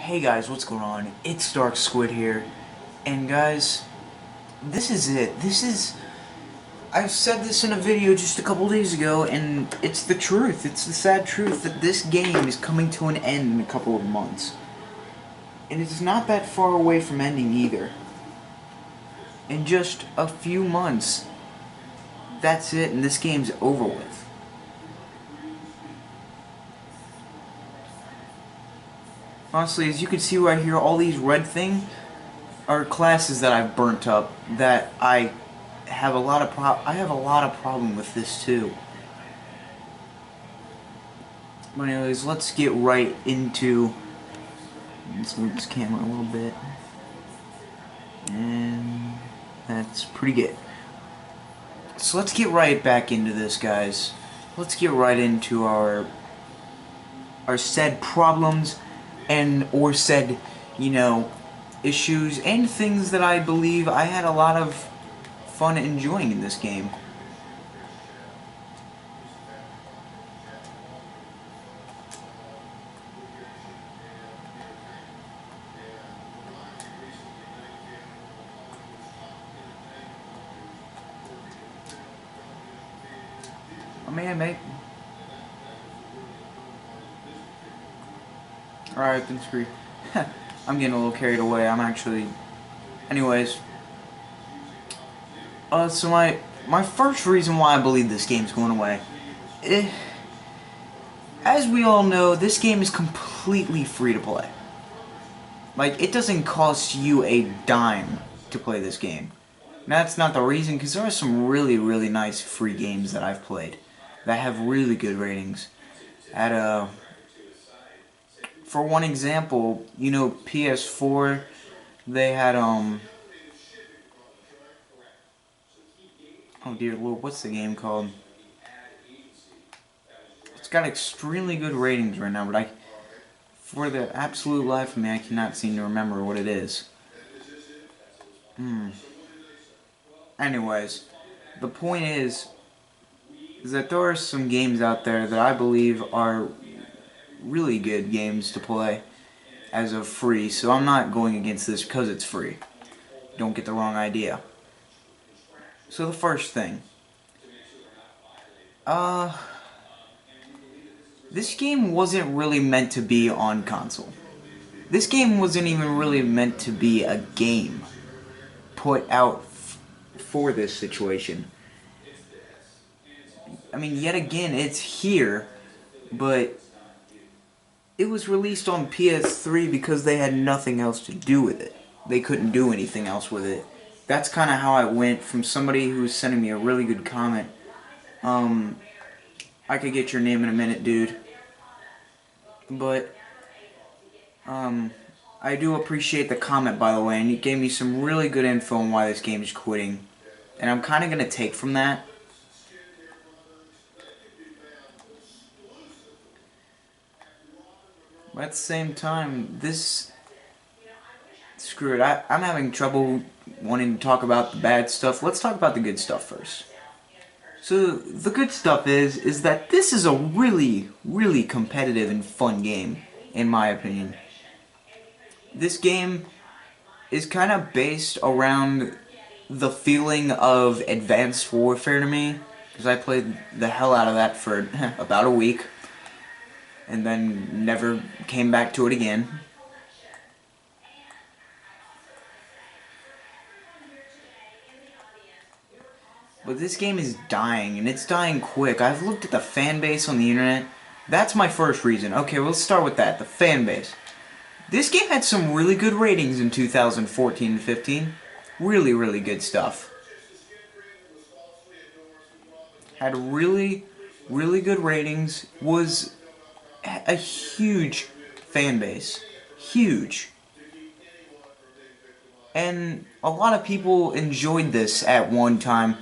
Hey guys, what's going on? It's Dark Squid here, and guys, this is it. I've said this in a video just a couple days ago, and it's the truth. It's the sad truth that this game is coming to an end in a couple of months. And it's not that far away from ending either. In just a few months, that's it, and this game's over with. Honestly, as you can see right here, all these red things are classes that I've burnt up that I have a lot of problem with this too. But anyways, let's get right into. Let's move this camera a little bit, and that's pretty good. So let's get right back into this, guys. Let's get right into our said problems or said, issues and things that I believe I had a lot of fun enjoying in this game. Oh man, mate. Alright, then screw. I'm getting a little carried away. I'm actually. Anyways. So my first reason why I believe this game's going away. As we all know, this game is completely free to play. Like, it doesn't cost you a dime to play this game. Now, that's not the reason, because there are some really, really nice free games that I've played that have really good ratings. For one example, PS4, they had, oh dear Lord, what's the game called? It's got extremely good ratings right now, but for the absolute life of me, I cannot seem to remember what it is. Anyways, the point is that there are some games out there that I believe are really good games to play as of free, so I'm not going against this because it's free. Don't get the wrong idea. So the first thing, this game wasn't really meant to be on console. This game wasn't even really meant to be a game put out for this situation. I mean, yet again, it's here, but it was released on PS3 because they had nothing else to do with it. They couldn't do anything else with it. That's kind of how I went from somebody who was sending me a really good comment. I could get your name in a minute, dude. But, I do appreciate the comment, by the way, and it gave me some really good info on why this game is quitting. And I'm kind of going to take from that. But at the same time, screw it, I'm having trouble wanting to talk about the bad stuff. Let's talk about the good stuff first. So, the good stuff is that this is a really, really competitive and fun game, in my opinion. This game is kind of based around the feeling of Advanced Warfare to me, because I played the hell out of that for about a week, and then never came back to it again. But this game is dying, and it's dying quick. I've looked at the fan base on the internet. That's my first reason. Okay, well, let's start with that, the fan base. This game had some really good ratings in 2014 and 15. Really, really good stuff. Had really, really good ratings. Was a huge fan base. Huge. And a lot of people enjoyed this at one time.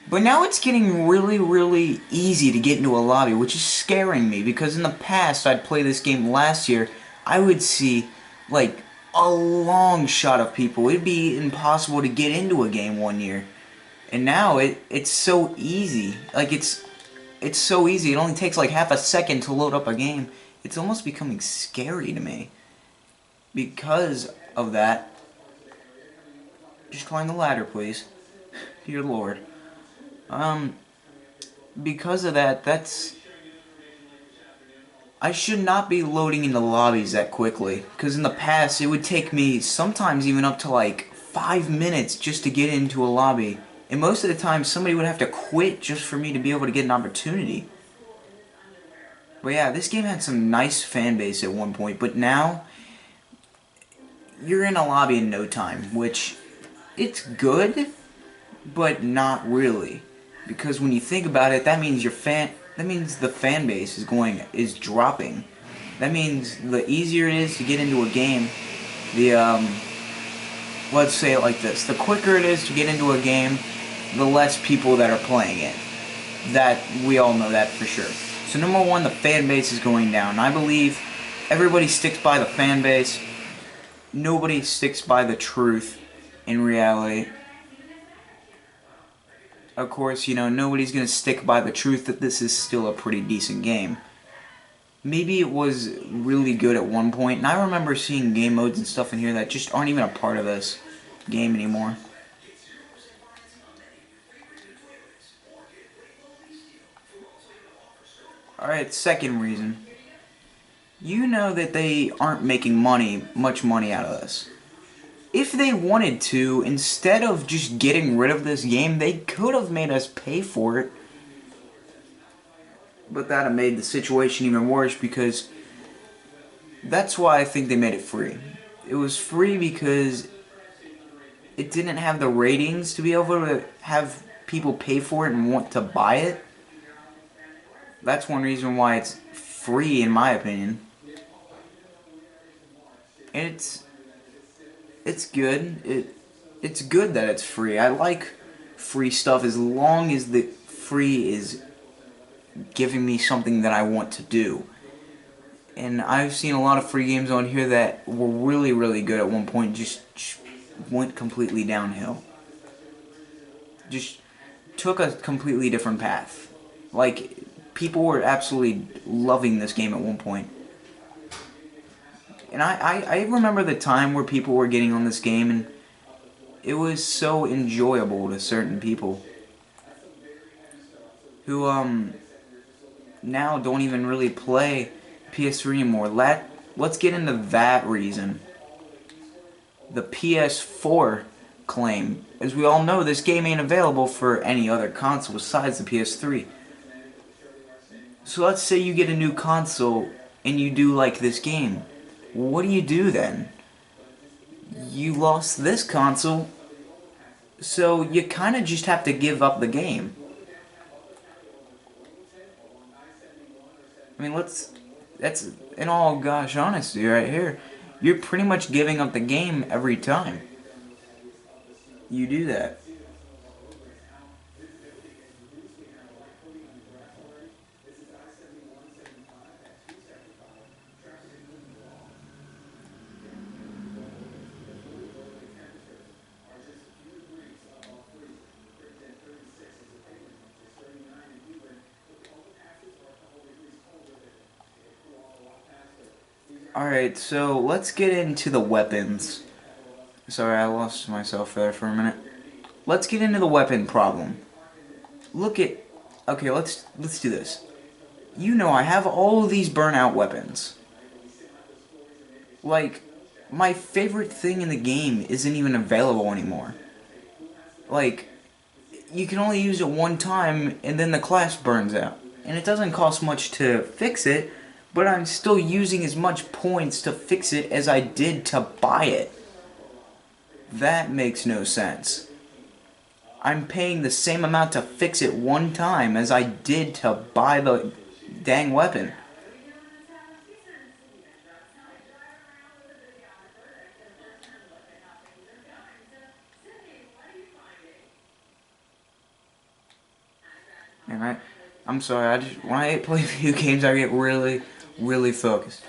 But now it's getting really, really easy to get into a lobby, which is scaring me, because in the past, I'd play this game last year, I would see, like, a long shot of people. It'd be impossible to get into a game one year. And now, it's so easy. Like, it's so easy. It only takes, like, half a second to load up a game. It's almost becoming scary to me. because of that, just climb the ladder, please. Dear Lord. Because of that, I should not be loading into lobbies that quickly. Because in the past, it would take me sometimes even up to like 5 minutes just to get into a lobby. And most of the time, somebody would have to quit just for me to be able to get an opportunity. But yeah, this game had some nice fan base at one point, but now you're in a lobby in no time, which it's good, but not really. Because when you think about it, that means the fan base is dropping. That means the easier it is to get into a game, the let's say it like this: the quicker it is to get into a game, the less people that are playing it. That we all know that for sure. So number one, the fan base is going down. I believe everybody sticks by the fan base. Nobody sticks by the truth in reality. Of course, nobody's going to stick by the truth that this is still a pretty decent game. Maybe it was really good at one point, and I remember seeing game modes and stuff in here that just aren't even a part of this game anymore. Alright, second reason. You know that they aren't making much money out of this. If they wanted to, instead of just getting rid of this game, they could have made us pay for it. But that have made the situation even worse, because that's why I think they made it free. It was free because it didn't have the ratings to be able to have people pay for it and want to buy it. That's one reason why it's free, in my opinion. And it's good. It's good that it's free. I like free stuff as long as the free is giving me something that I want to do. And I've seen a lot of free games on here that were really, really good at one point, just went completely downhill. Just took a completely different path. Like, people were absolutely loving this game at one point. And I remember the time where people were getting on this game, and it was so enjoyable to certain people who now don't even really play PS3 anymore. Let's get into that reason. The PS4 claim. As we all know, this game ain't available for any other console besides the PS3. So let's say you get a new console and you do like this game. What do you do then? You lost this console, so you kind of just have to give up the game. I mean, that's in all gosh honesty right here. You're pretty much giving up the game every time you do that. Alright, so let's get into the weapons. Sorry, I lost myself there for a minute. Let's get into the weapon problem. Okay, let's do this. I have all of these burnout weapons. Like, my favorite thing in the game isn't even available anymore. Like, you can only use it one time and then the class burns out. And it doesn't cost much to fix it, but I'm still using as much points to fix it as I did to buy it. That makes no sense. I'm paying the same amount to fix it one time as I did to buy the dang weapon. And I'm sorry, when I play video games, I get really, really focused.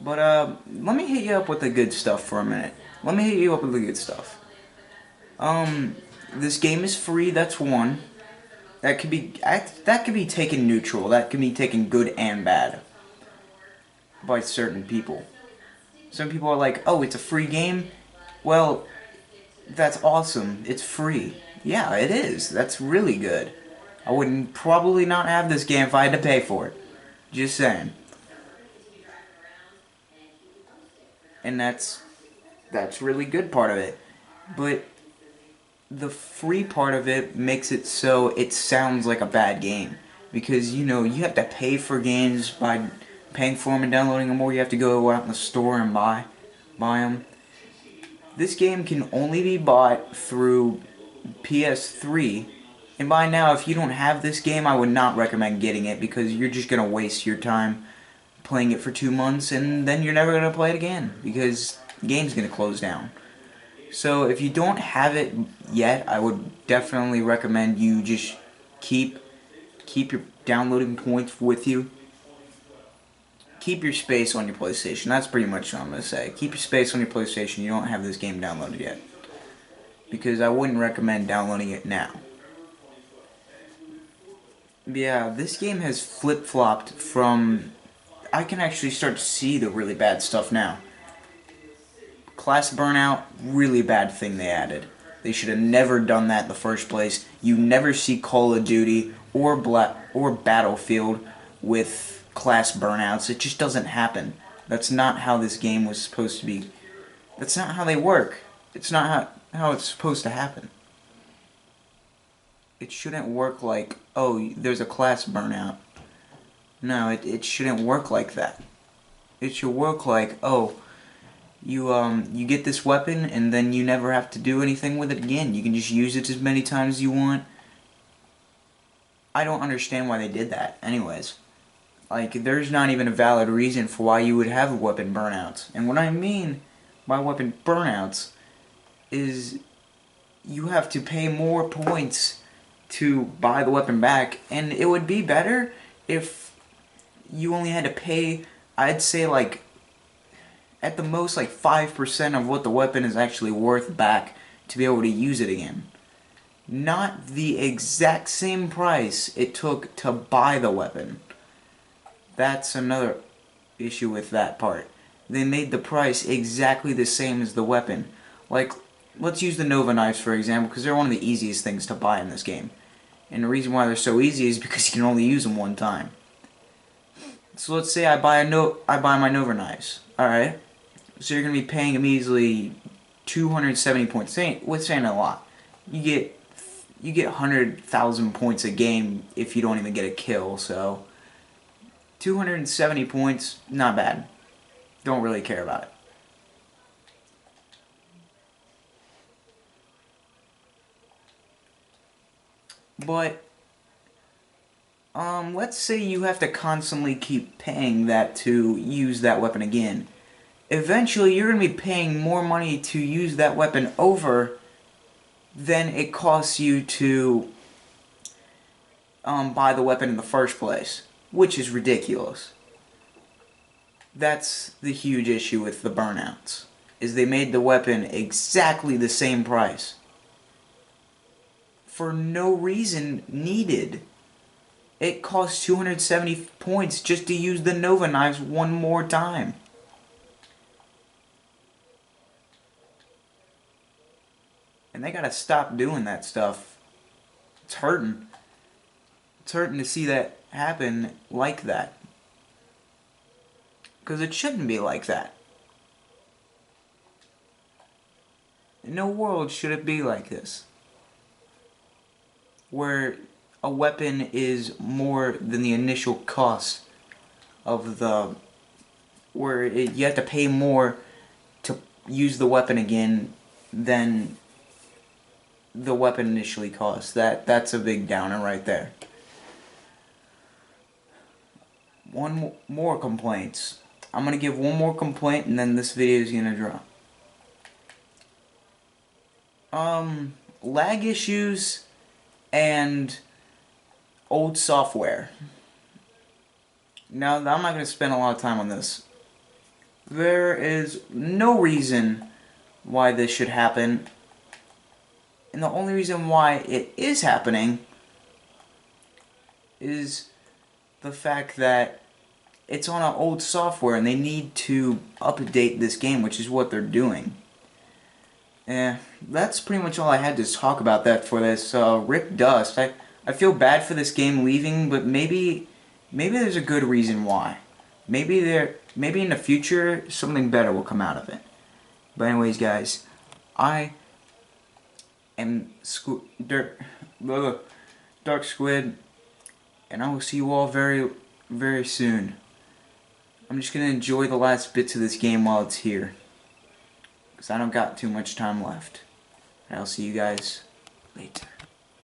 But, let me hit you up with the good stuff for a minute. Let me hit you up with the good stuff. This game is free, that's one. that could be taken neutral. That could be taken good and bad by certain people. Some people are like, "Oh, it's a free game." Well, that's awesome. It's free. Yeah, it is. That's really good. I wouldn't probably not have this game if I had to pay for it. Just saying. And that's really good part of it. But the free part of it makes it so it sounds like a bad game. Because, you have to pay for games by paying for them and downloading them, or you have to go out in the store and buy them. This game can only be bought through PS3, and by now, if you don't have this game, I would not recommend getting it, because you're just going to waste your time playing it for 2 months, and then you're never going to play it again, because the game's going to close down. So if you don't have it yet, I would definitely recommend you just keep your downloading points with you. Keep your space on your PlayStation. That's pretty much what I'm going to say. Keep your space on your PlayStation. You don't have this game downloaded yet, because I wouldn't recommend downloading it now. Yeah, this game has flip-flopped from... I can actually start to see the really bad stuff now. Class burnout, really bad thing they added. They should have never done that in the first place. You never see Call of Duty or Battlefield with class burnouts. It just doesn't happen. That's not how this game was supposed to be. That's not how they work. It's not how it's supposed to happen. It shouldn't work like, oh, there's a class burnout. No, it shouldn't work like that. It should work like, oh, you get this weapon and then you never have to do anything with it again. You can just use it as many times as you want. I don't understand why they did that, anyways. Like, there's not even a valid reason for why you would have weapon burnouts. And what I mean by weapon burnouts is you have to pay more points to buy the weapon back, and it would be better if you only had to pay, I'd say, like, at the most, like 5% of what the weapon is actually worth back to be able to use it again. Not the exact same price it took to buy the weapon. That's another issue with that part. They made the price exactly the same as the weapon. Like, let's use the Nova knives for example, because they're one of the easiest things to buy in this game. And the reason why they're so easy is because you can only use them one time. So let's say I buy my Nova knives. Alright? So you're going to be paying a measly 270 points. Saying a lot. You get 100,000 points a game if you don't even get a kill, so 270 points, not bad. Don't really care about it. But let's say you have to constantly keep paying that to use that weapon again. Eventually, you're going to be paying more money to use that weapon over than it costs you to buy the weapon in the first place, which is ridiculous. That's the huge issue with the burnouts, is they made the weapon exactly the same price for no reason needed. It costs 270 points just to use the Nova knives one more time. And they gotta stop doing that stuff. It's hurting. It's hurting to see that happen like that. Because it shouldn't be like that. In no world should it be like this, where a weapon is more than the initial cost of the... you have to pay more to use the weapon again than the weapon initially cost. That's a big downer right there. One more complaints. I'm gonna give one more complaint and then this video is gonna drop. Lag issues and old software. Now, I'm not gonna spend a lot of time on this. There is no reason why this should happen. And the only reason why it is happening is the fact that it's on an old software and they need to update this game, which is what they're doing. That's pretty much all I had to talk about that for this R.I.P Dust. I feel bad for this game leaving, but maybe there's a good reason why. Maybe in the future something better will come out of it. But anyways, guys, I am Dark Squid, and I will see you all very, very soon. I'm just gonna enjoy the last bits of this game while it's here, because I don't got too much time left. And I'll see you guys later.